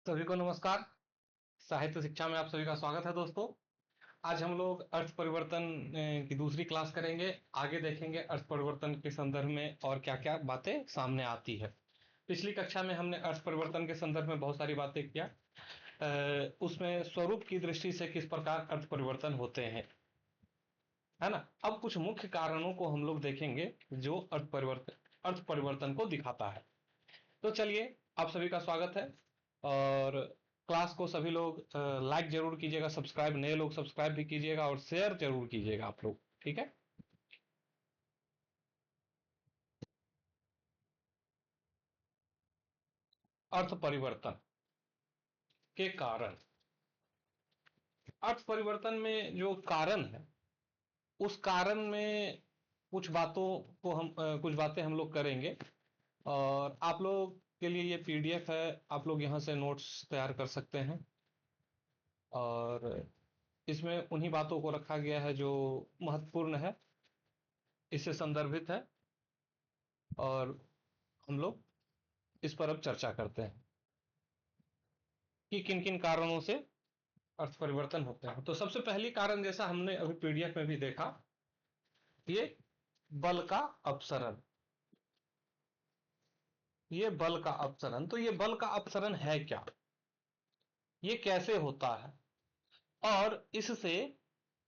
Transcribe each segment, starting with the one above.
सभी को नमस्कार। साहित्य शिक्षा में आप सभी का स्वागत है दोस्तों। आज हम लोग अर्थ परिवर्तन की दूसरी क्लास करेंगे। आगे देखेंगे अर्थ परिवर्तन के संदर्भ में और क्या क्या बातें सामने आती है। पिछली कक्षा में हमने अर्थ परिवर्तन के संदर्भ में बहुत सारी बातें किया। उसमें स्वरूप की दृष्टि से किस प्रकार अर्थ परिवर्तन होते हैं, है ना। अब कुछ मुख्य कारणों को हम लोग देखेंगे जो अर्थ परिवर्तन को दिखाता है। तो चलिए, आप सभी का स्वागत है। और क्लास को सभी लोग लाइक जरूर कीजिएगा, सब्सक्राइब, नए लोग सब्सक्राइब भी कीजिएगा और शेयर जरूर कीजिएगा आप लोग, ठीक है। अर्थ परिवर्तन के कारण, अर्थ परिवर्तन में जो कारण है उस कारण में कुछ बातें हम लोग करेंगे। और आप लोग के लिए ये पीडीएफ है, आप लोग यहाँ से नोट्स तैयार कर सकते हैं। और इसमें उन्हीं बातों को रखा गया है जो महत्वपूर्ण है, इससे संदर्भित है। और हम लोग इस पर अब चर्चा करते हैं कि किन किन कारणों से अर्थ परिवर्तन होते हैं। तो सबसे पहली कारण, जैसा हमने अभी पीडीएफ में भी देखा, ये बल का अपसरण। ये बल का अपसरण, तो ये बल का अपसरण है क्या, ये कैसे होता है और इससे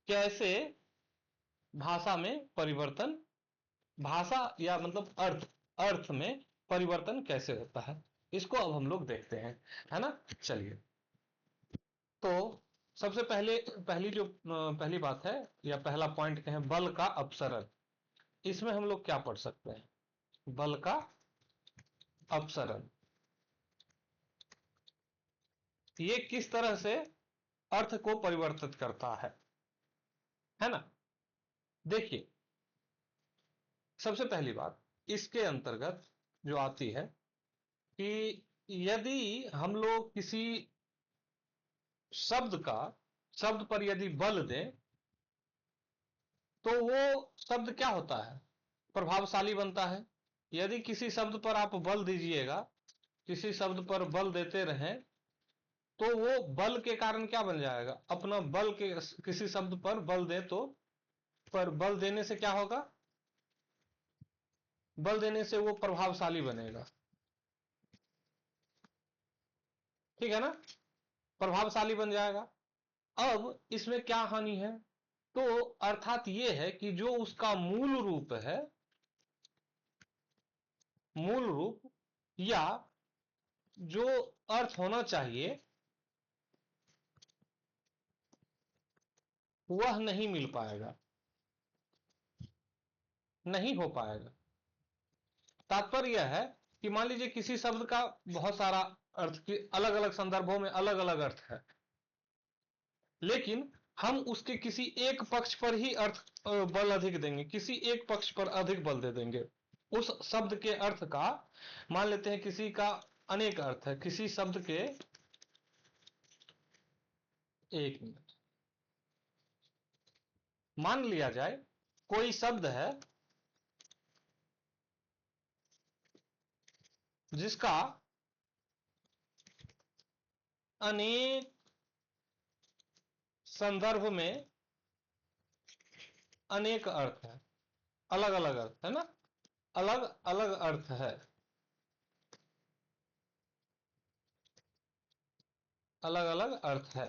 कैसे भाषा में परिवर्तन, भाषा या मतलब अर्थ, अर्थ में परिवर्तन कैसे होता है, इसको अब हम लोग देखते हैं, है ना। चलिए, तो सबसे पहले पहली बात है या पहला पॉइंट है बल का अपसरण। इसमें हम लोग क्या पढ़ सकते हैं, बल का अपसरण ये किस तरह से अर्थ को परिवर्तित करता है ना। देखिए, सबसे पहली बात इसके अंतर्गत जो आती है कि यदि हम लोग किसी शब्द पर यदि बल दें तो वो शब्द क्या होता है, प्रभावशाली बनता है। यदि किसी शब्द पर आप बल दीजिएगा, किसी शब्द पर बल देते रहें, तो वो बल के कारण क्या बन जाएगा, अपना बल के किसी शब्द पर बल दे तो, पर बल देने से क्या होगा, बल देने से वो प्रभावशाली बनेगा, ठीक है ना, प्रभावशाली बन जाएगा। अब इसमें क्या हानि है, तो अर्थात ये है कि जो उसका मूल रूप है, मूल रूप या जो अर्थ होना चाहिए वह नहीं मिल पाएगा, नहीं हो पाएगा। तात्पर्य यह है कि मान लीजिए किसी शब्द का बहुत सारा अर्थ के अलग अलग संदर्भों में अलग अलग अर्थ है, लेकिन हम उसके किसी एक पक्ष पर ही अर्थ बल अधिक देंगे, किसी एक पक्ष पर अधिक बल दे देंगे। उस शब्द के अर्थ का, मान लेते हैं किसी का अनेक अर्थ है, किसी शब्द के, एक मिनट, मान लिया जाए कोई शब्द है जिसका अनेक संदर्भ में अनेक अर्थ है, अलग अलग अर्थ है ना, अलग अलग अर्थ है, अलग अलग अर्थ है।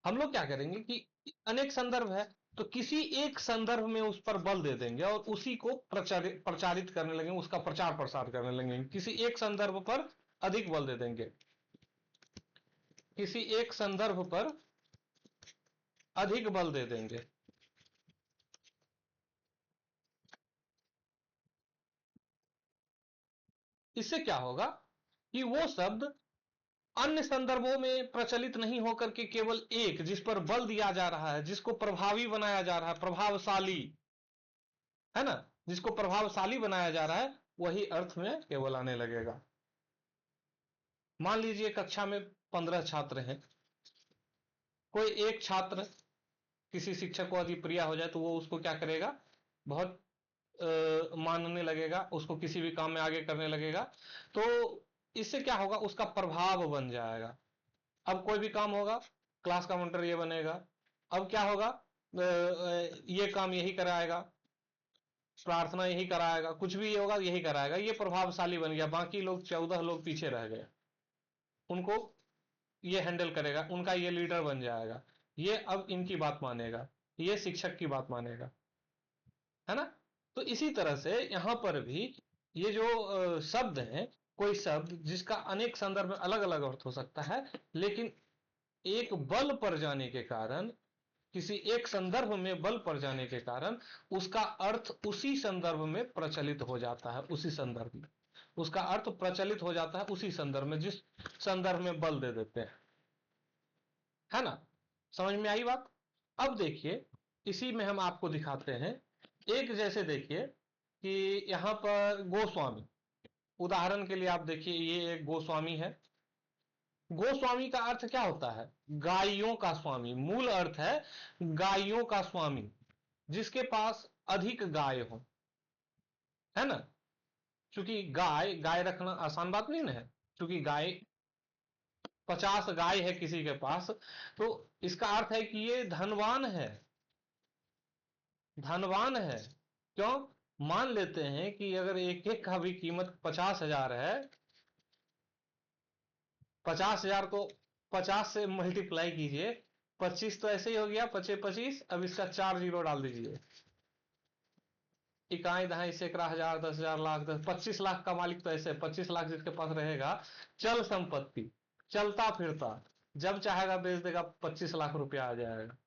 हम लोग क्या करेंगे कि अनेक संदर्भ है, तो किसी एक संदर्भ में उस पर बल दे देंगे और उसी को प्रचारित करने लगेंगे, उसका प्रचार प्रसार करने लगेंगे। किसी एक संदर्भ पर अधिक बल दे देंगे, किसी एक संदर्भ पर अधिक बल दे देंगे। इससे क्या होगा कि वो शब्द अन्य संदर्भों में प्रचलित नहीं होकर के केवल एक, जिस पर बल दिया जा रहा है, जिसको प्रभावी बनाया जा रहा है, प्रभावशाली, है ना, जिसको प्रभावशाली बनाया जा रहा है, वही अर्थ में केवल आने लगेगा। मान लीजिए कक्षा में 15 छात्र हैं, कोई एक छात्र किसी शिक्षक को यदि प्रिय हो जाए तो वो उसको क्या करेगा, बहुत मानने लगेगा, उसको किसी भी काम में आगे करने लगेगा। तो इससे क्या होगा, उसका प्रभाव बन जाएगा, अब कोई भी काम होगा, क्लास का मॉनिटर ये बनेगा। अब क्या होगा, ये काम यही कराएगा, प्रार्थना यही कराएगा, कुछ भी ये होगा यही कराएगा। ये प्रभावशाली बन गया, बाकी लोग 14 लोग पीछे रह गए, उनको ये हैंडल करेगा, उनका ये लीडर बन जाएगा, ये अब इनकी बात मानेगा, ये शिक्षक की बात मानेगा, है ना। तो इसी तरह से यहां पर भी ये जो शब्द है, कोई शब्द जिसका अनेक संदर्भ में अलग अलग अर्थ हो सकता है, लेकिन एक बल पर जाने के कारण, किसी एक संदर्भ में बल पर जाने के कारण उसका अर्थ उसी संदर्भ में प्रचलित हो जाता है, उसी संदर्भ में उसका अर्थ प्रचलित हो जाता है, उसी संदर्भ में जिस संदर्भ में बल दे देते हैं, है ना। समझ में आई बात। अब देखिए, इसी में हम आपको दिखाते हैं एक, जैसे देखिए कि यहां पर गोस्वामी, उदाहरण के लिए आप देखिए, ये एक गोस्वामी है। गोस्वामी का अर्थ क्या होता है, गायों का स्वामी, मूल अर्थ है गायों का स्वामी, जिसके पास अधिक गाय हो, है ना। क्योंकि गाय गाय रखना आसान बात नहीं ना है, क्योंकि गाय 50 गाय है किसी के पास, तो इसका अर्थ है कि ये धनवान है, धनवान है। क्यों, मान लेते हैं कि अगर एक एक का भी कीमत 50,000 है, 50,000 को 50 से मल्टीप्लाई कीजिए, 25 तो ऐसे ही हो गया, 25 अब इसका 4 जीरो डाल दीजिए, इकाई दहाई सैकड़ा हजार 10,000 लाख 25 लाख का मालिक तो ऐसे 25 लाख जिसके पास रहेगा, चल संपत्ति, चलता फिरता, जब चाहेगा बेच देगा, 25 लाख रुपया आ जाएगा।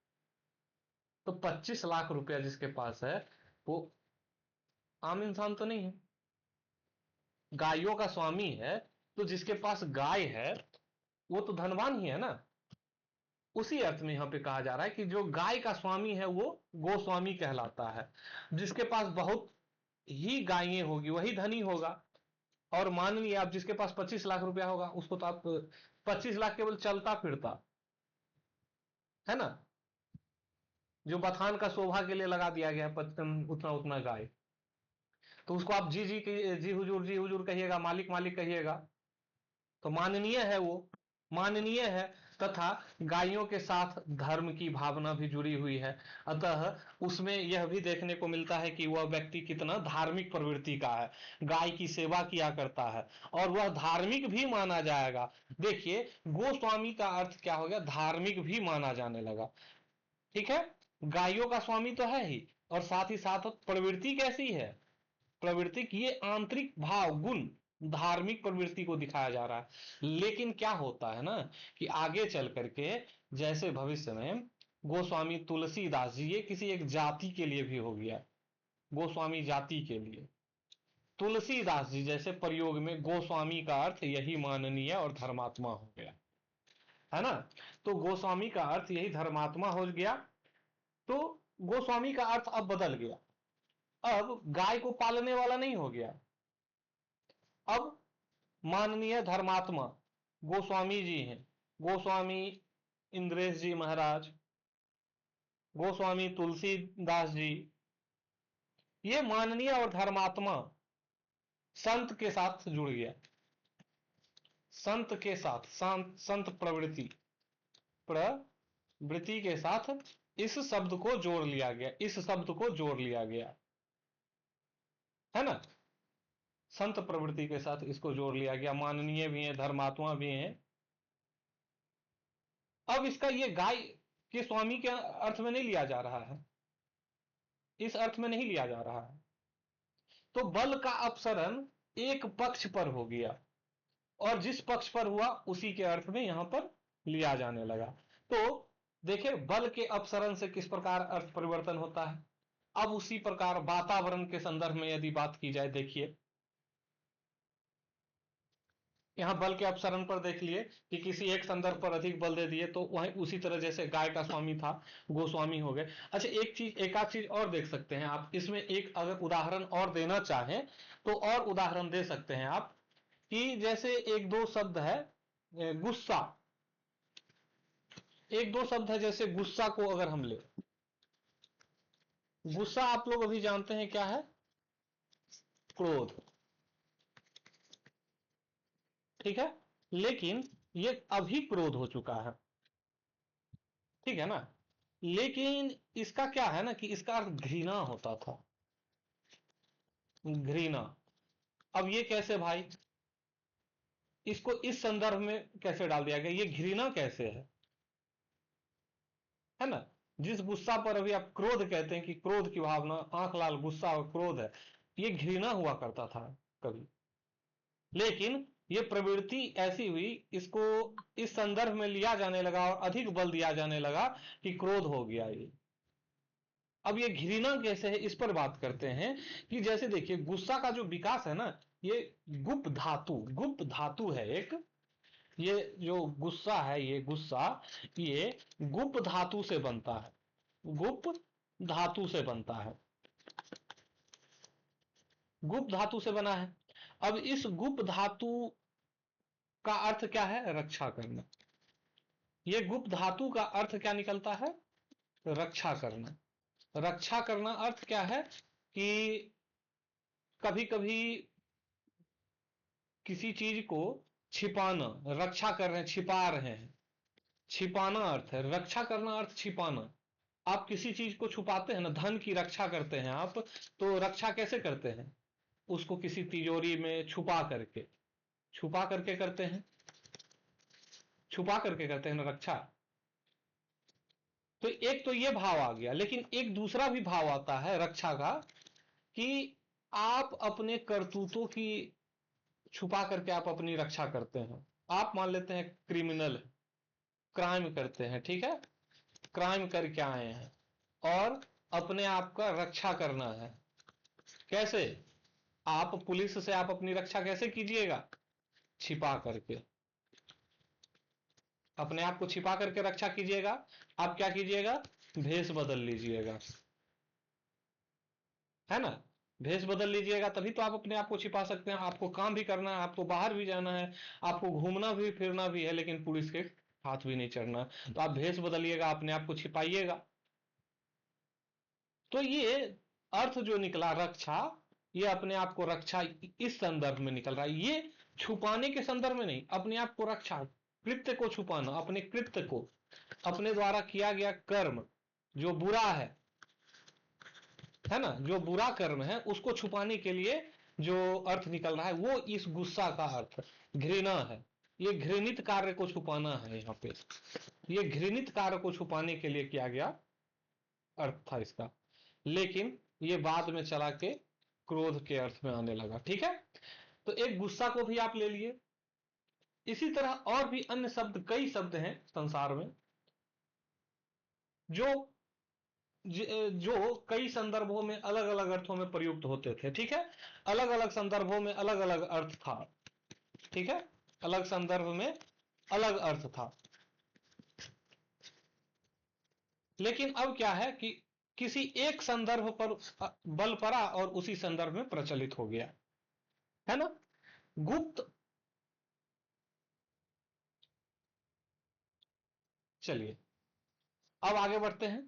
तो 25 लाख रुपया जिसके पास है वो आम इंसान तो नहीं है, गायों का स्वामी है, तो जिसके पास गाय है वो तो धनवान ही है ना। उसी अर्थ में यहां पे कहा जा रहा है कि जो गाय का स्वामी है वो गोस्वामी कहलाता है। जिसके पास बहुत ही गायें होगी वही धनी होगा। और माननीय आप जिसके पास 25 लाख रुपया होगा उसको तो आप 25 लाख केवल चलता फिरता, है ना, जो बथान का शोभा के लिए लगा दिया गया उतना उतना गाय, तो उसको आप जी जी जी हुजूर कहिएगा, मालिक मालिक कहिएगा, तो माननीय है वो, माननीय है। तथा गायों के साथ धर्म की भावना भी जुड़ी हुई है, अतः उसमें यह भी देखने को मिलता है कि वह व्यक्ति कितना धार्मिक प्रवृत्ति का है, गाय की सेवा किया करता है और वह धार्मिक भी माना जाएगा। देखिए, गोस्वामी का अर्थ क्या हो गया, धार्मिक भी माना जाने लगा। ठीक है, गायों का स्वामी तो है ही, और साथ ही साथ प्रवृत्ति कैसी है, प्रवृत्ति की ये आंतरिक भाव गुण, धार्मिक प्रवृत्ति को दिखाया जा रहा है। लेकिन क्या होता है ना कि आगे चल करके, जैसे भविष्य में गोस्वामी तुलसीदास जी, ये किसी एक जाति के लिए भी हो गया, गोस्वामी जाति के लिए, तुलसीदास जी जैसे प्रयोग में गोस्वामी का अर्थ यही माननीय और धर्मात्मा हो गया, है ना। तो गोस्वामी का अर्थ यही धर्मात्मा हो गया, तो गोस्वामी का अर्थ अब बदल गया, अब गाय को पालने वाला नहीं हो गया, अब माननीय धर्मात्मा गोस्वामी जी हैं, गोस्वामी इंद्रेश जी महाराज, गोस्वामी तुलसीदास जी, ये माननीय और धर्मात्मा संत के साथ जुड़ गया, संत के साथ, संत प्रवृत्ति, प्रवृत्ति के साथ इस शब्द को जोड़ लिया गया, इस शब्द को जोड़ लिया गया, है ना। संत प्रवृत्ति के साथ इसको जोड़ लिया गया, माननीय भी है, धर्मात्मा भी है। अब इसका ये गाय के स्वामी के अर्थ में नहीं लिया जा रहा है, इस अर्थ में नहीं लिया जा रहा है। तो बल का अपसरण एक पक्ष पर हो गया, और जिस पक्ष पर हुआ उसी के अर्थ में यहां पर लिया जाने लगा। तो देखिए, बल के अपसरण से किस प्रकार अर्थ परिवर्तन होता है। अब उसी प्रकार वातावरण के संदर्भ में यदि बात की जाए, देखिए यहां बल के अपसरण पर देख लिए कि किसी एक संदर्भ पर अधिक बल दे दिए, तो वहीं उसी तरह जैसे गाय का स्वामी था, गोस्वामी हो गए। अच्छा, एक चीज, एक आध चीज और देख सकते हैं आप इसमें, एक अगर उदाहरण और देना चाहें तो और उदाहरण दे सकते हैं आप, कि जैसे एक दो शब्द है, गुस्सा, एक दो शब्द है, जैसे गुस्सा को अगर हम ले, गुस्सा आप लोग अभी जानते हैं क्या है, क्रोध, ठीक है। लेकिन ये अभी क्रोध हो चुका है, ठीक है ना। लेकिन इसका क्या है ना कि इसका अर्थ घृणा होता था, घृणा। अब ये कैसे भाई, इसको इस संदर्भ में कैसे डाल दिया गया, ये घृणा कैसे है ना। जिस गुस्सा पर अभी आप क्रोध कहते हैं कि क्रोध की भावना, आंख लाल गुस्सा और क्रोध है, ये घृणा हुआ करता था कभी। लेकिन ये प्रवृत्ति ऐसी हुई, इसको इस संदर्भ में लिया जाने लगा और अधिक बल दिया जाने लगा कि क्रोध हो गया ये। अब ये घृणा कैसे है, इस पर बात करते हैं कि जैसे देखिए गुस्सा का जो विकास है ना, ये गुप्त धातु है एक। ये जो गुस्सा है, ये गुस्सा, ये गुप्त धातु से बनता है, गुप्त धातु से बनता है, गुप्त धातु से बना है। अब इस गुप्त धातु का अर्थ क्या है, रक्षा करना। ये गुप्त धातु का अर्थ क्या निकलता है, रक्षा करना। रक्षा करना अर्थ क्या है कि कभी कभी किसी चीज को छिपाना, रक्षा कर रहे हैं, छिपा रहे हैं, छिपाना अर्थ है, रक्षा करना अर्थ छिपाना। आप किसी चीज को छुपाते हैं ना, धन की रक्षा करते हैं आप, तो रक्षा कैसे करते हैं, उसको किसी तिजोरी में छुपा करके करते हैं, छुपा करके करते हैं ना रक्षा। तो एक तो ये भाव आ गया, लेकिन एक दूसरा भी भाव आता है रक्षा का, कि आप अपने करतूतों की छुपा करके आप अपनी रक्षा करते हैं। आप मान लेते हैं क्रिमिनल, क्राइम करते हैं, ठीक है, क्राइम करके आए हैं और अपने आप का रक्षा करना है। कैसे, आप पुलिस से आप अपनी रक्षा कैसे कीजिएगा, छिपा करके, अपने आप को छिपा करके रक्षा कीजिएगा। आप क्या कीजिएगा, भेष बदल लीजिएगा, है ना। भेष बदल लीजिएगा तभी तो आप अपने आप को छिपा सकते हैं। आपको काम भी करना है, आपको बाहर भी जाना है, आपको घूमना भी फिरना भी है, लेकिन पुलिस के हाथ भी नहीं चढ़ना, तो आप भेष बदलिएगा, अपने आप को छिपाइएगा। तो ये अर्थ जो निकला रक्षा, ये अपने आप को रक्षा, इस संदर्भ में निकल रहा है। ये छुपाने के संदर्भ में नहीं, अपने आप को रक्षा, कृत्य को छुपाना, अपने कृत्य को, अपने द्वारा किया गया कर्म जो बुरा है ना, जो बुरा कर्म है उसको छुपाने के लिए जो अर्थ निकल रहा है, वो इस गुस्सा का अर्थ घृणा है। ये घृणित कार्य को छुपाना है यहाँ पे, ये घृणित कार्य को छुपाने के लिए किया गया अर्थ था इसका। लेकिन ये बाद में चला के क्रोध के अर्थ में आने लगा, ठीक है। तो एक गुस्सा को भी आप ले लिए। इसी तरह और भी अन्य शब्द, कई शब्द हैं संसार में जो जो कई संदर्भों में अलग अलग अर्थों में प्रयुक्त होते थे, ठीक है। अलग अलग संदर्भों में अलग अलग अर्थ था, ठीक है, अलग संदर्भ में अलग अर्थ था। लेकिन अब क्या है कि किसी एक संदर्भ पर बल पड़ा और उसी संदर्भ में प्रचलित हो गया, है ना। गुप्त, चलिए अब आगे बढ़ते हैं।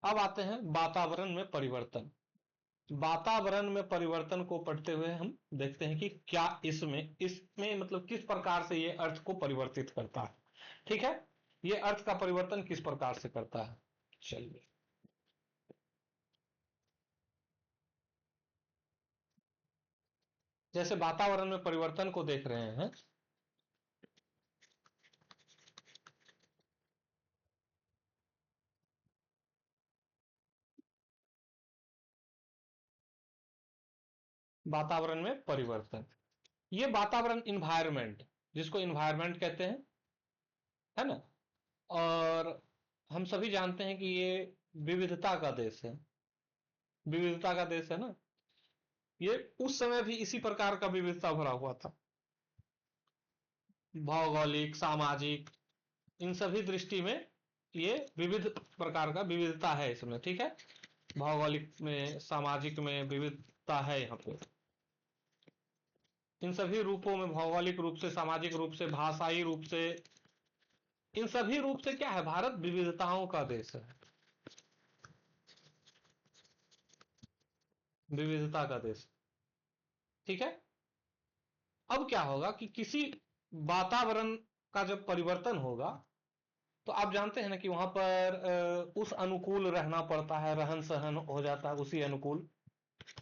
अब आते हैं वातावरण में परिवर्तन। वातावरण में परिवर्तन को पढ़ते हुए हम देखते हैं कि क्या इसमें इसमें मतलब किस प्रकार से ये अर्थ को परिवर्तित करता है, ठीक है। ये अर्थ का परिवर्तन किस प्रकार से करता है, चलिए। जैसे वातावरण में परिवर्तन को देख रहे हैं, वातावरण में परिवर्तन, ये वातावरण इन्वायरमेंट, जिसको इन्वायरमेंट कहते हैं, है ना। और हम सभी जानते हैं कि ये विविधता का देश है, विविधता का देश है ना। ये उस समय भी इसी प्रकार का विविधता भरा हुआ था, भौगोलिक, सामाजिक, इन सभी दृष्टि में ये विविध प्रकार का विविधता है इसमें, ठीक है। भौगोलिक में, सामाजिक में विविधता है यहाँ पे। इन सभी रूपों में, भौगोलिक रूप से, सामाजिक रूप से, भाषाई रूप से, इन सभी रूप से क्या है, भारत विविधताओं का देश है, विविधता का देश, ठीक है। अब क्या होगा कि किसी वातावरण का जब परिवर्तन होगा तो आप जानते हैं ना कि वहां पर उस अनुकूल रहना पड़ता है, रहन सहन हो जाता है उसी अनुकूल,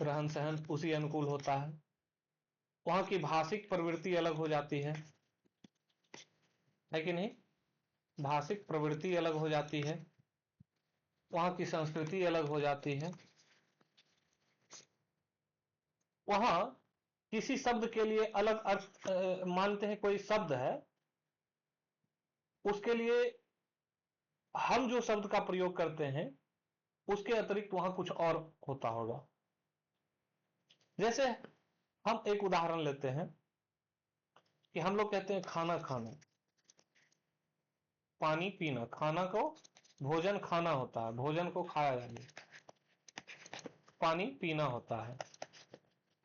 रहन सहन उसी अनुकूल होता है। वहां की भाषिक प्रवृत्ति अलग हो जाती है कि नहीं? भाषिक प्रवृत्ति अलग हो जाती है, वहां की संस्कृति अलग हो जाती है। वहां किसी शब्द के लिए अलग अर्थ, मानते हैं कोई शब्द है, उसके लिए हम जो शब्द का प्रयोग करते हैं उसके अतिरिक्त वहां कुछ और होता होगा। जैसे हम एक उदाहरण लेते हैं कि हम लोग कहते हैं खाना खाना, पानी पीना। खाना को भोजन खाना होता है, भोजन को खाया जाए। पानी पीना होता है,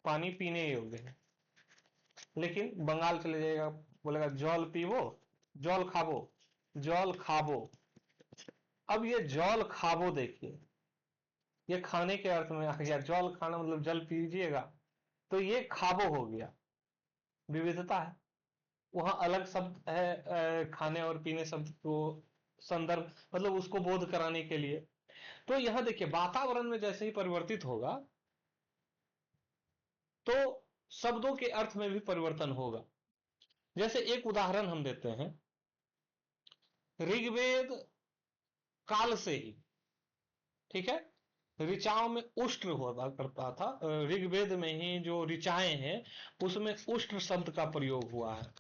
पानी पीने योग्य है। लेकिन बंगाल चले जाएगा, बोलेगा जल पीबो, जल खाबो, जल खाबो। अब ये जल खाबो देखिए, ये खाने के अर्थ में आ गया। जल खाना मतलब जल पीजिएगा, तो ये खाबो हो गया। विविधता है, वहां अलग शब्द है खाने और पीने शब्द को संदर्भ, मतलब उसको बोध कराने के लिए। तो यहां देखिए वातावरण में जैसे ही परिवर्तित होगा तो शब्दों के अर्थ में भी परिवर्तन होगा। जैसे एक उदाहरण हम देते हैं, ऋग्वेद काल से ही, ठीक है, ऋचाओं में उष्ट्र हुआ करता था। ऋग्वेद में ही जो ऋचाएं हैं उसमें उष्ट्र शब्द का प्रयोग हुआ है।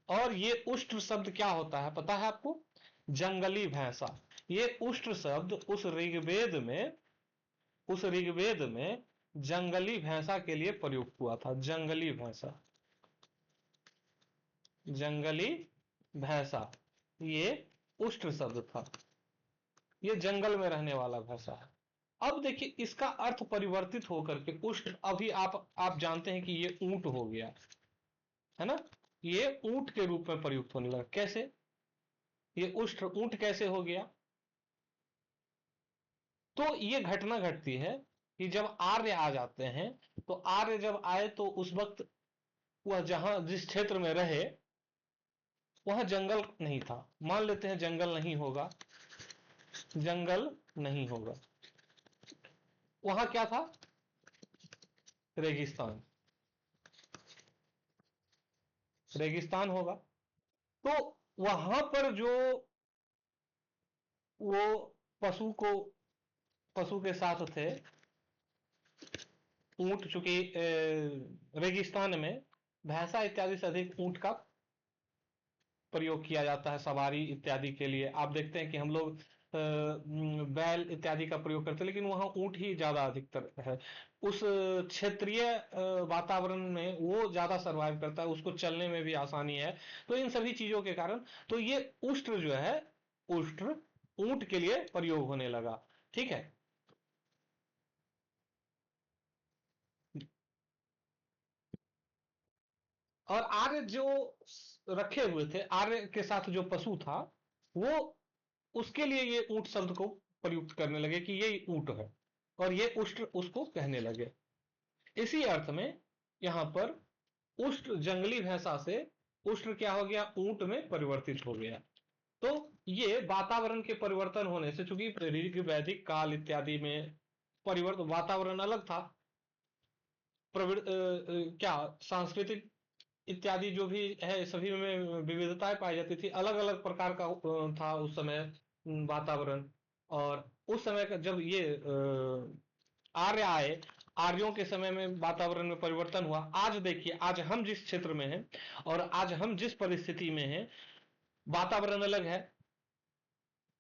और ये उष्ट्र शब्द क्या होता है पता है आपको? जंगली भैंसा। ये उष्ट्र शब्द उस ऋग्वेद में जंगली भैंसा के लिए प्रयुक्त हुआ था। जंगली भैंसा, जंगली भैंसा, ये उष्ट्र शब्द था। ये जंगल में रहने वाला भैंसा है। अब देखिए इसका अर्थ परिवर्तित होकर के उष्ट्र, अभी आप जानते हैं कि ये ऊंट हो गया है ना, ये ऊंट के रूप में प्रयुक्त होने लगा। कैसे ये उष्ट्र ऊंट कैसे हो गया? तो ये घटना घटती है कि जब आर्य आ जाते हैं, तो आर्य जब आए तो उस वक्त वह जहां जिस क्षेत्र में रहे वहां जंगल नहीं था। मान लेते हैं जंगल नहीं होगा, जंगल नहीं होगा, वहां क्या था? रेगिस्तान, रेगिस्तान होगा। तो वहां पर जो वो पशु को पशु के साथ थे, ऊंट, चूंकि रेगिस्तान में भैंसा इत्यादि से अधिक ऊंट का प्रयोग किया जाता है सवारी इत्यादि के लिए। आप देखते हैं कि हम लोग बैल इत्यादि का प्रयोग करते हैं, लेकिन वहां ऊंट ही ज्यादा अधिकतर है। उस क्षेत्रीय वातावरण में वो ज्यादा सरवाइव करता है, उसको चलने में भी आसानी है। तो इन सभी चीजों के कारण तो ये उष्ट्र जो है, उष्ट्र ऊंट के लिए प्रयोग होने लगा। ठीक है। और आर्य जो रखे हुए थे, आर्य के साथ जो पशु था, वो उसके लिए ये ऊंट शब्द को प्रयुक्त करने लगे कि ये ऊंट है, और ये उष्ट्र उसको कहने लगे। इसी अर्थ में यहां पर उष्ट्र, जंगली भैंसा से उष्ट्र क्या हो गया? ऊंट में परिवर्तित हो गया। तो ये वातावरण के परिवर्तन होने से, चूंकि ऋग वैदिक काल इत्यादि में परिवर्तन, वातावरण अलग था, क्या सांस्कृतिक इत्यादि जो भी है सभी में विविधताएं पाई जाती थी। अलग अलग प्रकार का था उस समय वातावरण। और उस समय का जब ये आर्य आए, आर्यों के समय में वातावरण में परिवर्तन हुआ। आज देखिए, आज हम जिस क्षेत्र में हैं और आज हम जिस परिस्थिति में हैं, वातावरण अलग है।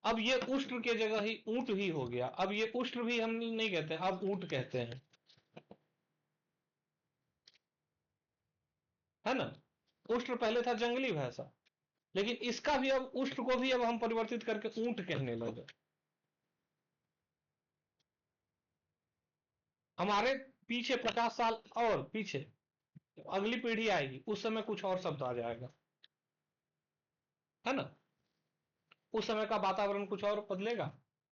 अब ये उष्ट्र के जगह ही ऊंट ही हो गया। अब ये उष्ट्र भी हम नहीं कहते, अब ऊंट कहते हैं, है ना। उष्ट्र पहले था जंगली भैंसा, लेकिन इसका भी अब उष्ट्र को भी अब हम परिवर्तित करके ऊंट कहने लगे। हमारे पीछे 50 साल और पीछे अगली पीढ़ी आएगी, उस समय कुछ और शब्द आ जाएगा, है ना। उस समय का वातावरण कुछ और बदलेगा,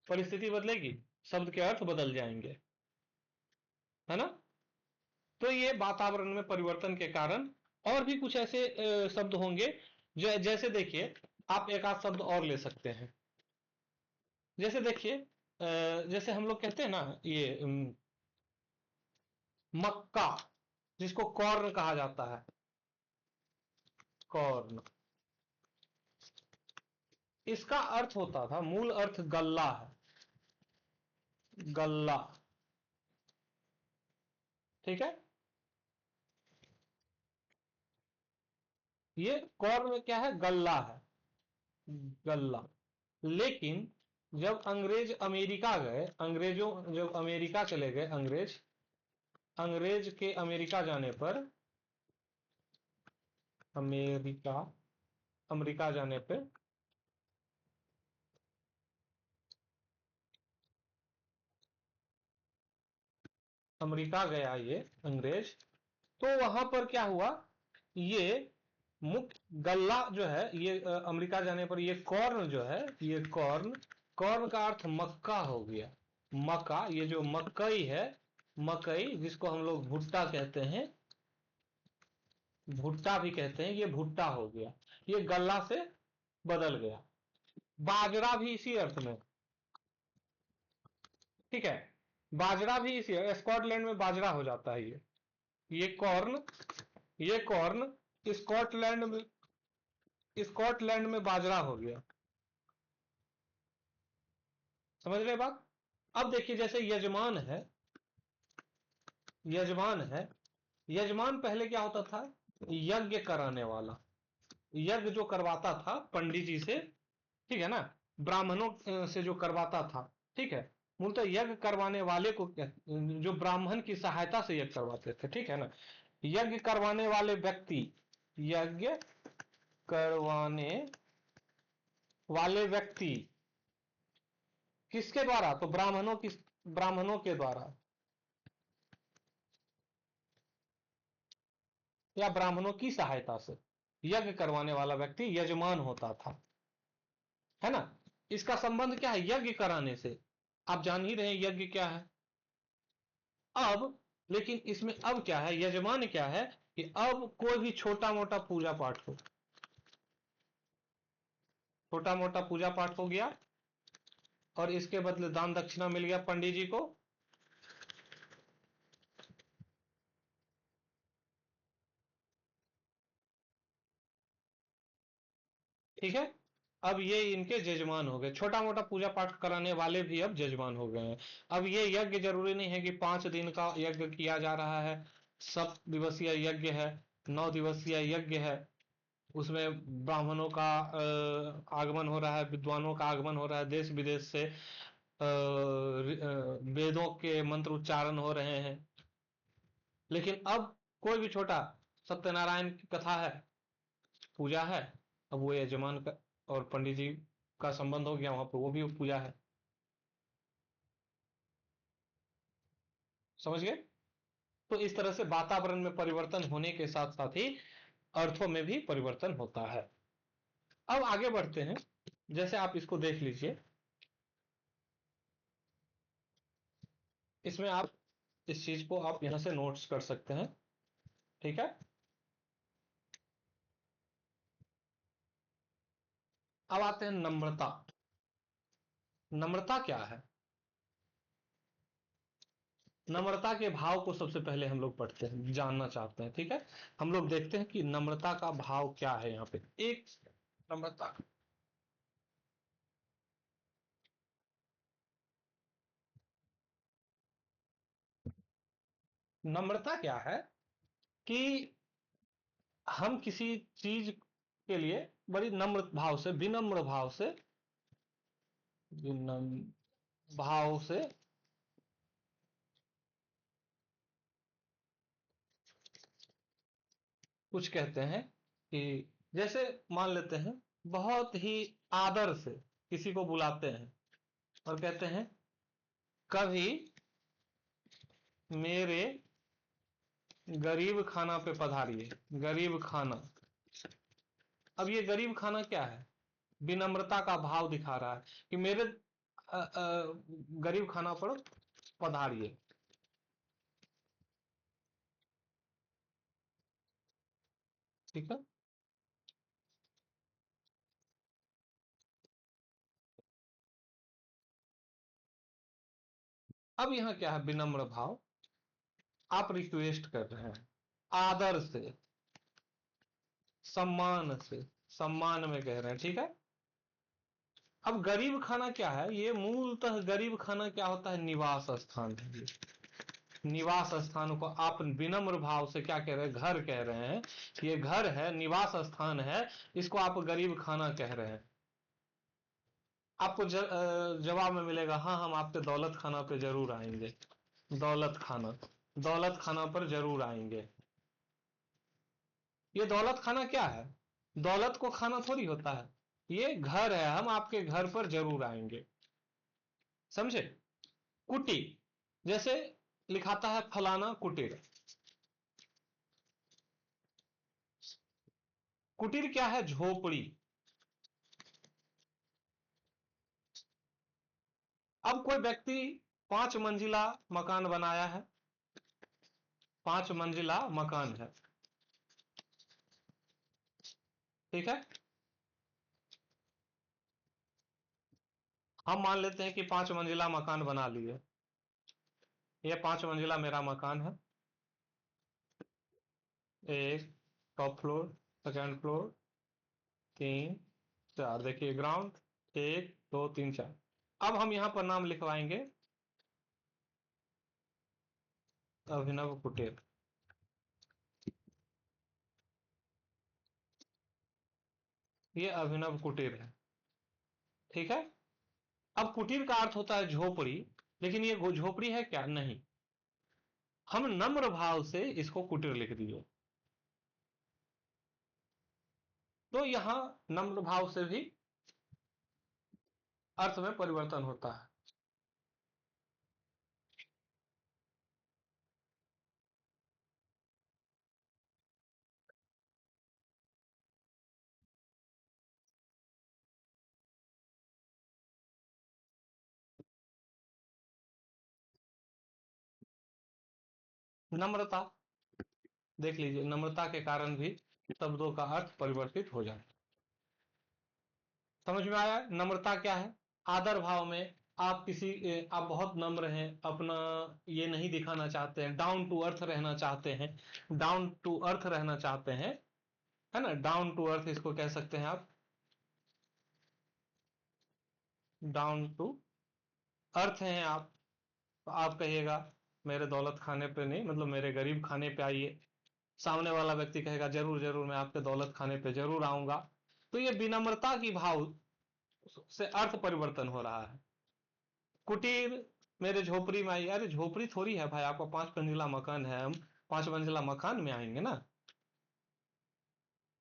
परिस्थिति बदलेगी, शब्द के अर्थ बदल जाएंगे, है ना। तो ये वातावरण में परिवर्तन के कारण और भी कुछ ऐसे शब्द होंगे जो, जैसे देखिए आप एक आध शब्द और ले सकते हैं। जैसे देखिए जैसे हम लोग कहते हैं ना ये मक्का, जिसको कॉर्न कहा जाता है, कॉर्न, इसका अर्थ होता था, मूल अर्थ गल्ला है, गल्ला। ठीक है, ये कॉर्न में क्या है, गल्ला है, गल्ला। लेकिन जब अंग्रेज अमेरिका गए, अंग्रेजों जब अमेरिका चले गए, अंग्रेज, अंग्रेज के अमेरिका जाने पर, अमेरिका, अमेरिका जाने पर अमेरिका गया ये अंग्रेज, तो वहां पर क्या हुआ, ये मुख्य गल्ला जो है, ये अमेरिका जाने पर ये कॉर्न जो है, ये कॉर्न, कॉर्न का अर्थ मक्का हो गया, मक्का, ये जो मकई है, मकई जिसको हम लोग भुट्टा कहते हैं, भुट्टा भी कहते हैं, ये भुट्टा हो गया, ये गल्ला से बदल गया। बाजरा भी इसी अर्थ में, ठीक है, बाजरा भी इसी, स्कॉटलैंड में बाजरा हो जाता है ये कॉर्न, ये कॉर्न स्कॉटलैंड में, स्कॉटलैंड में बाजरा हो गया। समझ रहे बात। अब देखिए जैसे यजमान है, यजमान है, यजमान पहले क्या होता था, यज्ञ कराने वाला, यज्ञ जो करवाता था पंडित जी से, ठीक है ना, ब्राह्मणों से जो करवाता था, ठीक है, मूलतः यज्ञ करवाने वाले को जो ब्राह्मण की सहायता से यज्ञ करवाते थे, ठीक है ना, यज्ञ करवाने वाले व्यक्ति, यज्ञ करवाने वाले व्यक्ति किसके द्वारा, तो ब्राह्मणों की, ब्राह्मणों के द्वारा, या ब्राह्मणों की सहायता से यज्ञ करवाने वाला व्यक्ति यजमान होता था, है ना। इसका संबंध क्या है, यज्ञ कराने से, आप जान ही रहे हैं यज्ञ क्या है। अब लेकिन इसमें अब क्या है, यजमान क्या है, कि अब कोई भी छोटा मोटा पूजा पाठ हो, छोटा मोटा पूजा पाठ हो गया और इसके बदले दान दक्षिणा मिल गया पंडित जी को, ठीक है, अब ये इनके जजमान हो गए, छोटा मोटा पूजा पाठ कराने वाले भी अब जजमान हो गए हैं। अब ये यज्ञ जरूरी नहीं है कि 5 दिन का यज्ञ किया जा रहा है, 7 दिवसीय यज्ञ है, 9 दिवसीय यज्ञ है, उसमें ब्राह्मणों का आगमन हो रहा है, विद्वानों का आगमन हो रहा है, देश विदेश से वेदों के मंत्र उच्चारण हो रहे हैं। लेकिन अब कोई भी छोटा, सत्यनारायण की कथा है, पूजा है, अब वो यजमान का और पंडित जी का संबंध हो गया, वहां पर वो भी पूजा है। समझ गए। तो इस तरह से वातावरण में परिवर्तन होने के साथ साथ ही अर्थों में भी परिवर्तन होता है। अब आगे बढ़ते हैं, जैसे आप इसको देख लीजिए, इसमें आप इस चीज को आप यहां से नोट्स कर सकते हैं, ठीक है। अब आते हैं नम्रता। नम्रता क्या है, नम्रता के भाव को सबसे पहले हम लोग पढ़ते हैं, जानना चाहते हैं, ठीक है। हम लोग देखते हैं कि नम्रता का भाव क्या है यहाँ पे। एक, नम्रता, नम्रता क्या है कि हम किसी चीज के लिए बड़ी नम्र भाव से, विनम्र भाव से, विनम्र भाव से कुछ कहते हैं कि, जैसे मान लेते हैं, बहुत ही आदर से किसी को बुलाते हैं और कहते हैं कभी मेरे गरीब खाना पे पधारिए, गरीब खाना। अब ये गरीब खाना क्या है, विनम्रता का भाव दिखा रहा है कि मेरे गरीब खाना पर पधारिए। ठीक है। अब यहाँ क्या है, विनम्र भाव। आप रिक्वेस्ट कर रहे हैं आदर से, सम्मान से, सम्मान में कह रहे हैं, ठीक है। अब गरीब खाना क्या है, ये मूलतः गरीब खाना क्या होता है, निवास स्थान है। निवास स्थान को आप विनम्र भाव से क्या कह रहे हैं, घर कह रहे हैं। ये घर है, निवास स्थान है, इसको आप गरीब खाना कह रहे हैं। आपको जवाब में मिलेगा, हाँ हम आपके दौलत खाना पे जरूर आएंगे। दौलत खाना, दौलत खाना पर जरूर आएंगे। ये दौलत खाना क्या है, दौलत को खाना थोड़ी होता है, ये घर है, हम आपके घर पर जरूर आएंगे। समझे। कुटी, जैसे लिखाता है फलाना कुटीर। कुटीर क्या है, झोपड़ी। अब कोई व्यक्ति 5 मंजिला मकान बनाया है, 5 मंजिला मकान है, ठीक है। हम मान लेते हैं कि 5 मंजिला मकान बना लिए। ये 5 मंजिला मेरा मकान है। एक टॉप फ्लोर, सेकेंड फ्लोर, 3 4, देखिए ग्राउंड, 1 2 3 4। अब हम यहां पर नाम लिखवाएंगे अभिनव कुटीर। ये अभिनव कुटीर है, ठीक है। अब कुटीर का अर्थ होता है झोपड़ी, लेकिन ये झोपड़ी है क्या, नहीं। हम नम्र भाव से इसको कुटीर लिख दिए, तो यहां नम्र भाव से भी अर्थ में परिवर्तन होता है। नम्रता, देख लीजिए, नम्रता के कारण भी शब्दों का अर्थ परिवर्तित हो जाता है। समझ में आया, नम्रता क्या है। आदर भाव में आप आप बहुत नम्र हैं, अपना ये नहीं दिखाना चाहते हैं, डाउन टू अर्थ रहना चाहते हैं, डाउन टू अर्थ रहना चाहते हैं, है ना। डाउन टू अर्थ इसको कह सकते हैं आप, डाउन टू अर्थ हैं आप। तो आप कहिएगा मेरे दौलत खाने पे नहीं, मतलब मेरे गरीब खाने पे आइए। सामने वाला व्यक्ति कहेगा जरूर जरूर मैं आपके दौलत खाने पे जरूर आऊंगा। तो ये विनम्रता की भाव से अर्थ परिवर्तन हो रहा है। कुटीर, मेरे झोपड़ी में आइए, अरे झोपड़ी थोड़ी है भाई, आपका 5 मंजिला मकान है, हम 5 मंजिला मकान में आएंगे ना।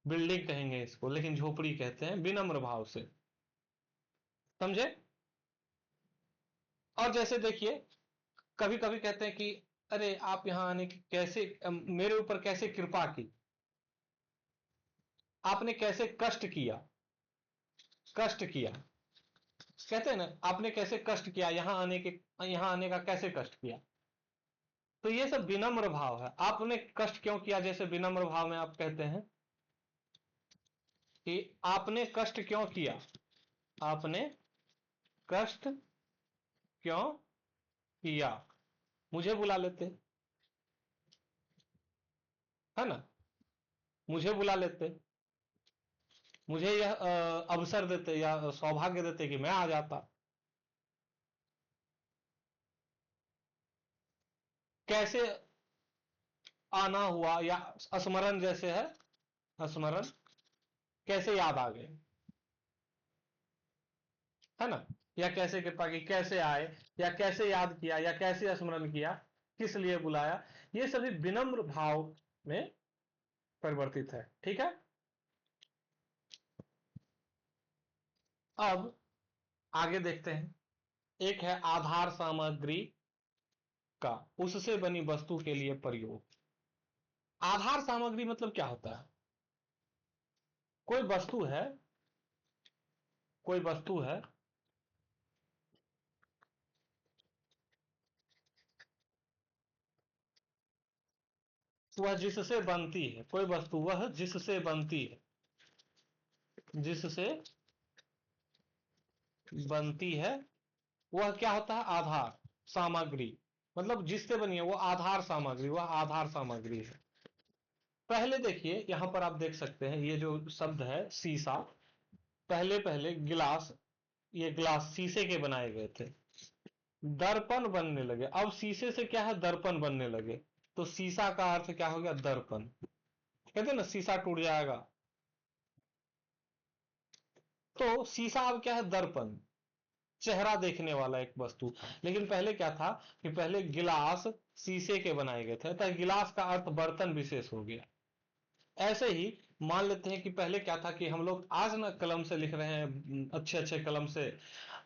बिल्डिंग कहेंगे इसको, लेकिन झोपड़ी कहते हैं विनम्र भाव से। समझे। और जैसे देखिए, कभी कभी कहते हैं कि अरे आप यहां आने की कैसे, मेरे ऊपर कैसे कृपा की, आपने कैसे कष्ट किया। कष्ट किया कहते हैं ना, आपने कैसे कष्ट किया, यहां आने का कैसे कष्ट किया। तो ये सब विनम्र भाव है। आपने कष्ट क्यों किया, जैसे विनम्र भाव में आप कहते हैं कि आपने कष्ट क्यों किया, आपने कष्ट क्यों किया, मुझे बुला लेते, है ना। मुझे बुला लेते, मुझे यह अवसर देते या सौभाग्य देते कि मैं आ जाता। कैसे आना हुआ, या स्मरण जैसे है, स्मरण, कैसे याद आ गए, है ना। या कैसे कृपा की, कैसे आए, या कैसे याद किया, या कैसे स्मरण किया, किस लिए बुलाया। ये सभी विनम्र भाव में परिवर्तित है, ठीक है। अब आगे देखते हैं। एक है आधार सामग्री का उससे बनी वस्तु के लिए प्रयोग। आधार सामग्री मतलब क्या होता है, कोई वस्तु है, कोई वस्तु है, वह जिससे बनती है, कोई वस्तु वह जिससे बनती है, जिससे बनती है, वह क्या होता है? आधार सामग्री। मतलब जिससे बनी है वो आधार सामग्री, वह आधार सामग्री है। पहले देखिए यहां पर आप देख सकते हैं ये जो शब्द है सीसा, पहले पहले गिलास, ये गिलास शीशे के बनाए गए थे, दर्पण बनने लगे, अब शीशे से क्या है? दर्पण बनने लगे। तो शीशा का अर्थ क्या हो गया? दर्पण। कहते हैं ना शीशा टूट जाएगा, तो शीशा अब क्या है? दर्पण, चेहरा देखने वाला एक वस्तु। लेकिन पहले क्या था कि पहले गिलास शीशे के बनाए गए थे, तो गिलास का अर्थ बर्तन विशेष हो गया। ऐसे ही मान लेते हैं कि पहले क्या था कि हम लोग आज ना कलम से लिख रहे हैं, अच्छे अच्छे कलम से।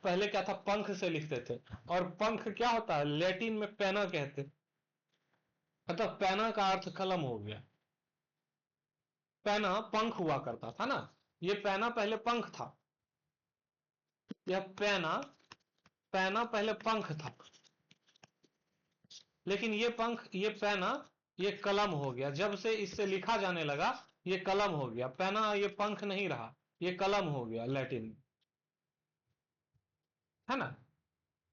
पहले क्या था? पंख से लिखते थे। और पंख क्या होता है? लैटिन में पेना कहते, मतलब पेना का अर्थ कलम हो गया। पेना पंख हुआ करता था ना, ये पेना पहले पंख था, यह पेना, पेना पहले पंख था, लेकिन ये पंख, ये पेना, ये कलम हो गया। जब से इससे लिखा जाने लगा ये कलम हो गया। पेना ये पंख नहीं रहा, ये कलम हो गया लैटिन में, है ना।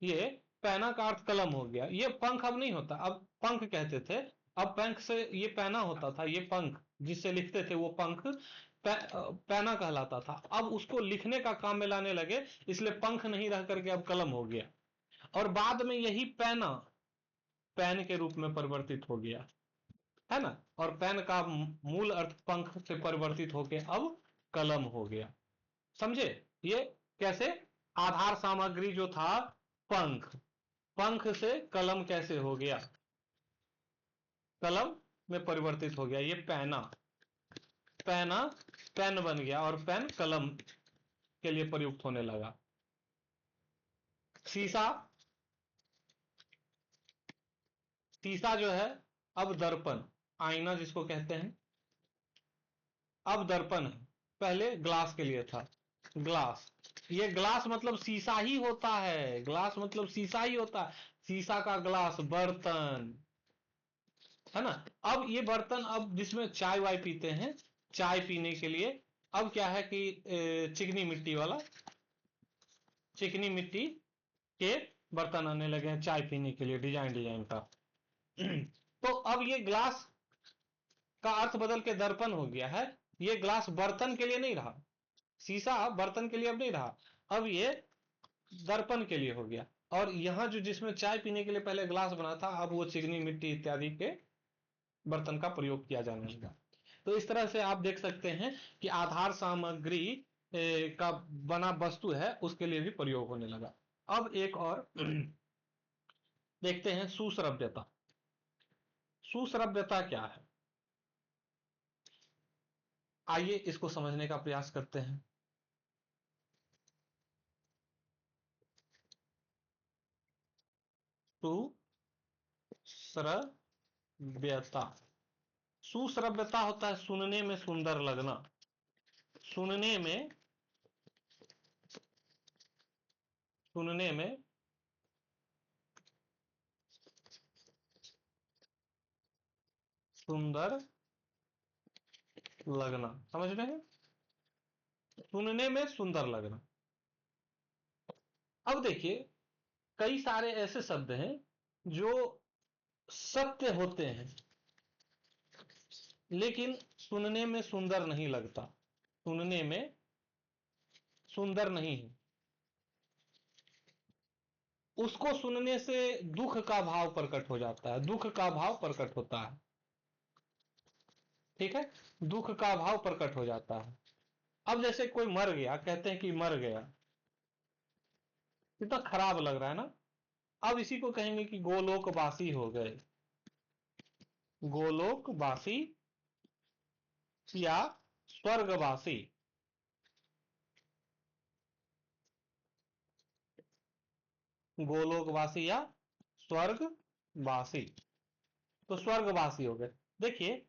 ये पैना का अर्थ कलम हो गया। ये पंख अब नहीं होता, अब पंख कहते थे, अब पंख से ये पैना होता था, ये पंख जिससे लिखते थे वो पंख पैना कहलाता था। अब उसको लिखने का काम में लाने लगे, इसलिए पंख नहीं रह करके अब कलम हो गया। और बाद में यही पैना पेन के रूप में परिवर्तित हो गया, है ना। और पेन का मूल अर्थ पंख से परिवर्तित होकर अब कलम हो गया। समझे ये कैसे? आधार सामग्री जो था पंख, पंख से कलम कैसे हो गया? कलम में परिवर्तित हो गया। ये पैना, पैना पेन बन गया, और पेन कलम के लिए प्रयुक्त होने लगा। शीशा, शीशा जो है अब दर्पण, आईना जिसको कहते हैं, अब दर्पण है। पहले ग्लास के लिए था, ग्लास, ये ग्लास मतलब शीशा ही होता है, ग्लास मतलब शीशा ही होता है। शीशा का ग्लास, बर्तन, है ना। अब ये बर्तन, अब जिसमें चाय वाय पीते हैं, चाय पीने के लिए अब क्या है कि चिकनी मिट्टी वाला, चिकनी मिट्टी के बर्तन आने लगे हैं चाय पीने के लिए, डिजाइन डिजाइन का। तो अब ये ग्लास का अर्थ बदल के दर्पण हो गया है। ये ग्लास बर्तन के लिए नहीं रहा, शीशा बर्तन के लिए अब नहीं रहा, अब ये दर्पण के लिए हो गया। और यहां जो जिसमें चाय पीने के लिए पहले ग्लास बना था, अब वो चिकनी मिट्टी इत्यादि के बर्तन का प्रयोग किया जाने लगा। तो इस तरह से आप देख सकते हैं कि आधार सामग्री का बना वस्तु है उसके लिए भी प्रयोग होने लगा। अब एक और देखते हैं, सुश्रव्यता। सुश्रव्यता क्या है? आइए इसको समझने का प्रयास करते हैं। सुश्रव्यता, सुश्रव्यता होता है सुनने में सुंदर लगना, सुनने में, सुनने में सुंदर लगना, समझ रहे हैं? सुनने में सुंदर लगना। अब देखिए कई सारे ऐसे शब्द हैं जो सत्य होते हैं लेकिन सुनने में सुंदर नहीं लगता, सुनने में सुंदर नहीं है, उसको सुनने से दुख का भाव प्रकट हो जाता है, दुख का भाव प्रकट होता है, ठीक है, दुख का भाव प्रकट हो जाता है। अब जैसे कोई मर गया, कहते हैं कि मर गया, कितना खराब लग रहा है ना। अब इसी को कहेंगे कि गोलोकवासी हो गए, गोलोकवासी या स्वर्गवासी, गोलोकवासी या स्वर्गवासी, तो स्वर्गवासी हो गए। देखिए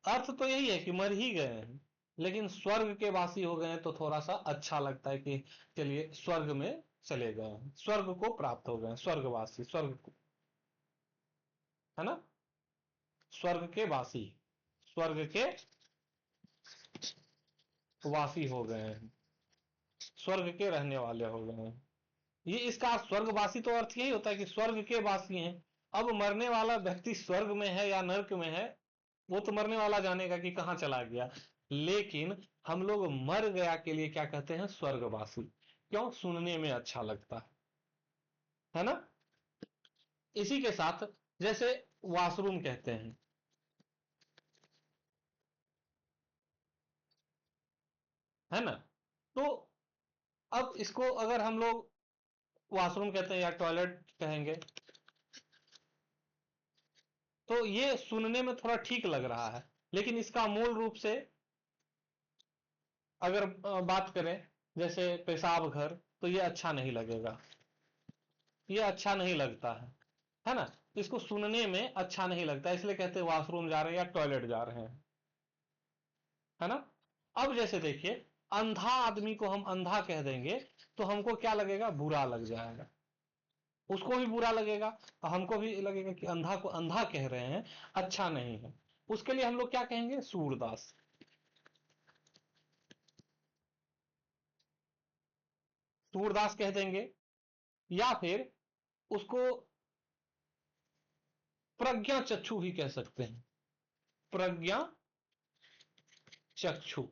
अर्थ तो यही है कि मर ही गए हैं, लेकिन स्वर्ग के वासी हो गए हैं तो थोड़ा सा अच्छा लगता है कि चलिए स्वर्ग में चले गए हैं, स्वर्ग को प्राप्त हो गए हैं, स्वर्गवासी, स्वर्ग को, है ना। स्वर्ग के वासी, स्वर्ग के वासी हो गए हैं, स्वर्ग के रहने वाले हो गए हैं। ये इसका स्वर्गवासी तो अर्थ यही होता है कि स्वर्ग के वासी हैं। अब मरने वाला व्यक्ति स्वर्ग में है या नर्क में है वो तो मरने वाला जानेगा कि कहां चला गया, लेकिन हम लोग मर गया के लिए क्या कहते हैं, स्वर्गवासी। क्यों? सुनने में अच्छा लगता है ना। इसी के साथ जैसे वॉशरूम कहते हैं, है ना। तो अब इसको अगर हम लोग वॉशरूम कहते हैं या टॉयलेट कहेंगे तो ये सुनने में थोड़ा ठीक लग रहा है, लेकिन इसका मूल रूप से अगर बात करें जैसे पेशाब घर, तो ये अच्छा नहीं लगेगा, ये अच्छा नहीं लगता है ना। इसको सुनने में अच्छा नहीं लगता, इसलिए कहते हैं वॉशरूम जा रहे हैं या टॉयलेट जा रहे हैं, है ना। अब जैसे देखिए अंधा आदमी को हम अंधा कह देंगे तो हमको क्या लगेगा, बुरा लग जाएगा, उसको भी बुरा लगेगा और हमको भी लगेगा कि अंधा को अंधा कह रहे हैं, अच्छा नहीं है। उसके लिए हम लोग क्या कहेंगे, सूरदास, सूरदास कह देंगे। या फिर उसको प्रज्ञा चक्षु भी कह सकते हैं, प्रज्ञा चक्षु।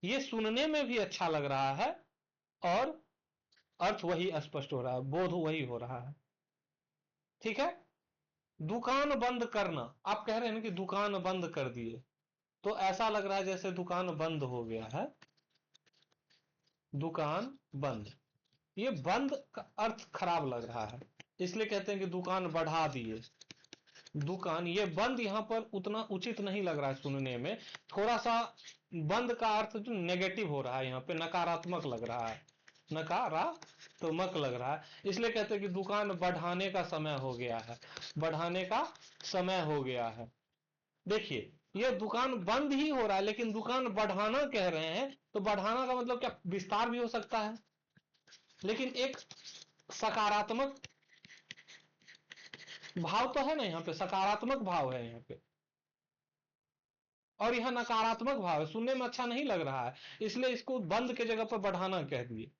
ये सुनने में भी अच्छा लग रहा है और अर्थ वही स्पष्ट हो रहा है, बोध वही हो रहा है। ठीक है। दुकान बंद करना, आप कह रहे हैं ना कि दुकान बंद कर दिए, तो ऐसा लग रहा है जैसे दुकान बंद हो गया है, दुकान बंद। ये बंद का अर्थ खराब लग रहा है, इसलिए कहते हैं कि दुकान बढ़ा दिए, दुकान। ये बंद यहां पर उतना उचित नहीं लग रहा है सुनने में, थोड़ा सा बंद का अर्थ जो नेगेटिव हो रहा है, यहां पे नकारात्मक लग रहा है, नकारात्मक लग रहा है, इसलिए कहते हैं कि दुकान बढ़ाने का समय हो गया है, बढ़ाने का समय हो गया है। देखिए ये दुकान बंद ही हो रहा है लेकिन दुकान बढ़ाना कह रहे हैं, तो बढ़ाना का मतलब क्या, विस्तार भी हो सकता है, लेकिन एक सकारात्मक भाव तो है ना, यहाँ पे सकारात्मक भाव है यहाँ पे, और यह नकारात्मक भाव है, सुनने में अच्छा नहीं लग रहा है, इसलिए इसको बंद के जगह पर बढ़ाना कह दिए।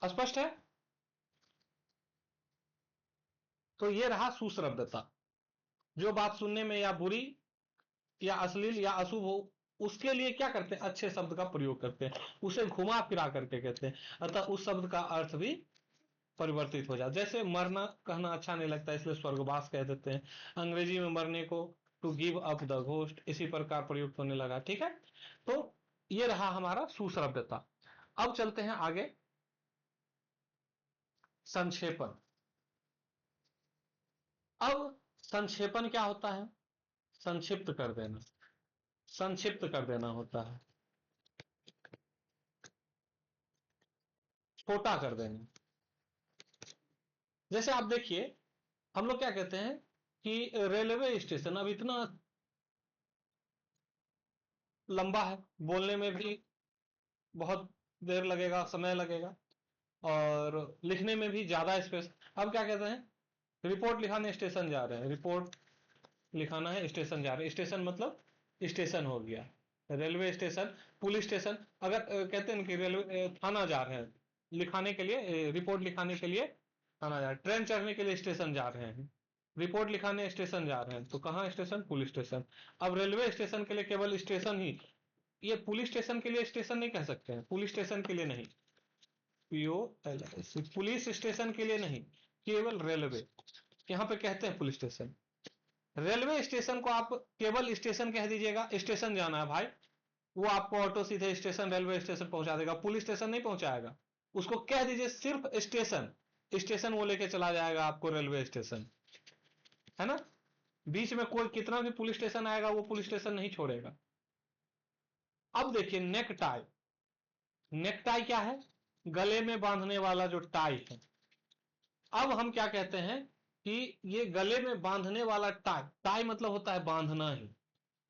स्पष्ट है। तो ये रहा सुश्रव्यता, जो बात सुनने में या बुरी या अश्लील या अशुभ हो, उसके लिए क्या करते हैं, अच्छे शब्द का प्रयोग करते हैं, उसे घुमा फिरा करके कहते हैं, अतः उस शब्द का अर्थ भी परिवर्तित हो जाता। जैसे मरना कहना अच्छा नहीं लगता इसलिए स्वर्गवास कह देते हैं, अंग्रेजी में मरने को to give up the ghost, इसी प्रकार प्रयुक्त होने लगा। ठीक है। तो ये रहा हमारा सुश्रव्यता। अब चलते हैं आगे, संक्षेपण। अब संक्षेपण क्या होता है, संक्षिप्त कर देना, संक्षिप्त कर देना होता है, छोटा कर देना। जैसे आप देखिए हम लोग क्या कहते हैं कि रेलवे स्टेशन अब इतना लंबा है, बोलने में भी बहुत देर लगेगा, समय लगेगा, और लिखने में भी ज्यादा स्पेस। अब क्या कहते हैं, रिपोर्ट लिखाने स्टेशन जा रहे हैं, रिपोर्ट लिखाना है स्टेशन जा रहे हैं, स्टेशन मतलब स्टेशन हो गया, रेलवे स्टेशन, पुलिस स्टेशन। अगर कहते हैं कि रेलवे थाना जा रहे हैं लिखाने के लिए, रिपोर्ट लिखाने के लिए थाना जा रहे हैं, ट्रेन चढ़ने के लिए स्टेशन जा रहे हैं, रिपोर्ट लिखाने स्टेशन जा रहे हैं, तो कहाँ स्टेशन, पुलिस स्टेशन। अब रेलवे स्टेशन के लिए केवल स्टेशन ही, ये पुलिस स्टेशन के लिए स्टेशन नहीं कह सकते हैं, पुलिस स्टेशन के लिए नहीं, POLIS, पुलिस स्टेशन के लिए नहीं, केवल रेलवे, यहां पे कहते हैं पुलिस स्टेशन। रेलवे स्टेशन को आप केवल स्टेशन कह दीजिएगा, स्टेशन जाना है भाई, वो आपको ऑटो सीधे स्टेशन, रेलवे स्टेशन पहुंचा देगा, पुलिस स्टेशन नहीं पहुंचाएगा। उसको कह दीजिए सिर्फ स्टेशन, स्टेशन वो लेके चला जाएगा आपको रेलवे स्टेशन, है ना। बीच में कोई कितना भी पुलिस स्टेशन आएगा वो पुलिस स्टेशन नहीं छोड़ेगा। अब देखिए नेक टाई, नेक टाई क्या है, गले में बांधने वाला जो टाई है। अब हम क्या कहते हैं कि ये गले में बांधने वाला टाई, टाई मतलब होता है बांधना ही,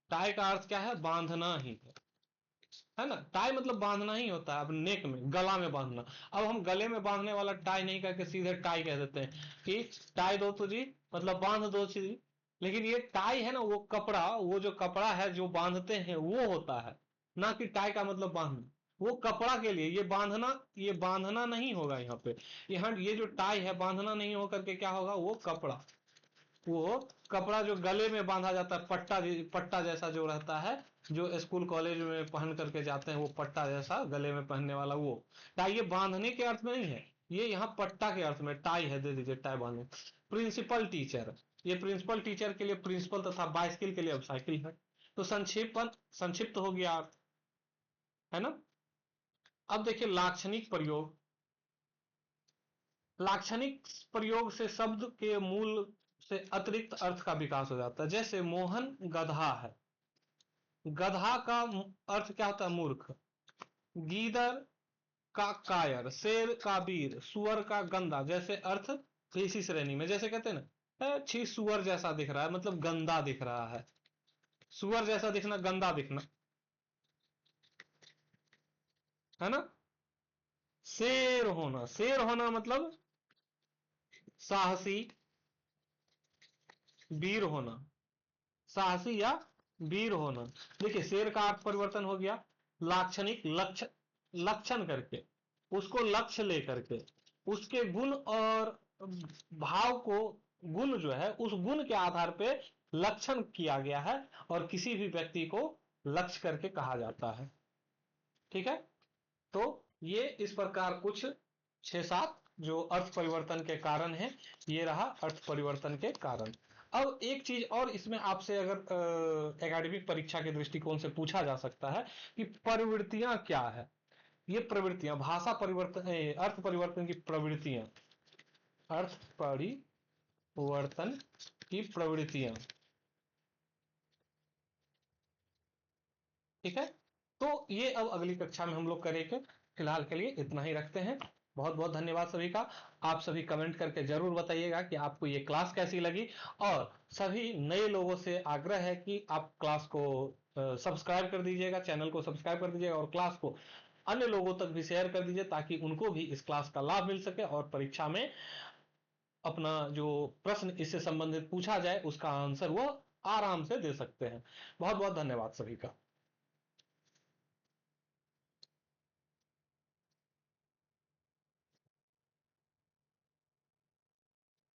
टाई का अर्थ क्या है, बांधना ही है। है ना। टाई मतलब बांधना ही होता है, अब नेक में, गला में बांधना। अब हम गले में बांधने वाला टाई नहीं करके सीधे टाई कह देते हैं कि टाई दो तो जी, मतलब बांध दो जी। लेकिन ये टाई है ना, वो कपड़ा, वो जो कपड़ा है जो बांधते हैं वो होता है, ना कि टाई का मतलब बांधना। वो कपड़ा के लिए, ये बांधना नहीं होगा यहाँ पे। यहाँ ये जो टाई है बांधना नहीं होकर के क्या होगा, वो कपड़ा, वो कपड़ा जो गले में बांधा जाता है, पट्टा पट्टा जैसा जो रहता है, जो स्कूल कॉलेज में पहन करके जाते हैं, वो पट्टा जैसा गले में पहनने वाला वो टाई। ये बांधने के अर्थ में नहीं है, ये यहाँ पट्टा के अर्थ में टाई है, दे दीजिए टाई बांधने। प्रिंसिपल टीचर, ये प्रिंसिपल टीचर के लिए प्रिंसिपल तथा बाइसिकल के लिए अब साइकिल है। तो संक्षिप्त हो गया अर्थ, है ना। अब देखिए लाक्षणिक प्रयोग। लाक्षणिक प्रयोग से शब्द के मूल से अतिरिक्त अर्थ का विकास हो जाता है। जैसे मोहन गधा है, गधा का अर्थ क्या होता है, मूर्ख। गीदड़ का कायर, शेर का वीर, सुअर का गंदा, जैसे अर्थ इसी श्रेणी में। जैसे कहते हैं ना, छी सुअर जैसा दिख रहा है, मतलब गंदा दिख रहा है। सुअर जैसा दिखना, गंदा दिखना, है ना। शेर होना मतलब साहसी, वीर होना, साहसी या वीर होना। देखिए शेर का अर्थ परिवर्तन हो गया, लाक्षणिक, लक्षण करके, उसको लक्ष्य लेकर के, उसके गुण और भाव को, गुण जो है उस गुण के आधार पे लक्षण किया गया है, और किसी भी व्यक्ति को लक्ष्य करके कहा जाता है। ठीक है। तो ये इस प्रकार कुछ 6-7 जो अर्थ परिवर्तन के कारण है, ये रहा अर्थ परिवर्तन के कारण। अब एक चीज और इसमें आपसे अगर एकेडमिक परीक्षा के दृष्टिकोण से पूछा जा सकता है कि प्रवृत्तियां क्या है। ये प्रवृत्तियां, भाषा परिवर्तन, अर्थ परिवर्तन की प्रवृत्तियां, अर्थ परिवर्तन की प्रवृत्तियां। ठीक है। तो ये अब अगली कक्षा में हम लोग करेंगे। फिलहाल के लिए इतना ही रखते हैं। बहुत बहुत धन्यवाद सभी का। आप सभी कमेंट करके जरूर बताइएगा कि आपको ये क्लास कैसी लगी, और सभी नए लोगों से आग्रह है कि आप क्लास को सब्सक्राइब कर दीजिएगा, चैनल को सब्सक्राइब कर दीजिएगा, और क्लास को अन्य लोगों तक भी शेयर कर दीजिए, ताकि उनको भी इस क्लास का लाभ मिल सके, और परीक्षा में अपना जो प्रश्न इससे संबंधित पूछा जाए उसका आंसर वो आराम से दे सकते हैं। बहुत बहुत धन्यवाद सभी का।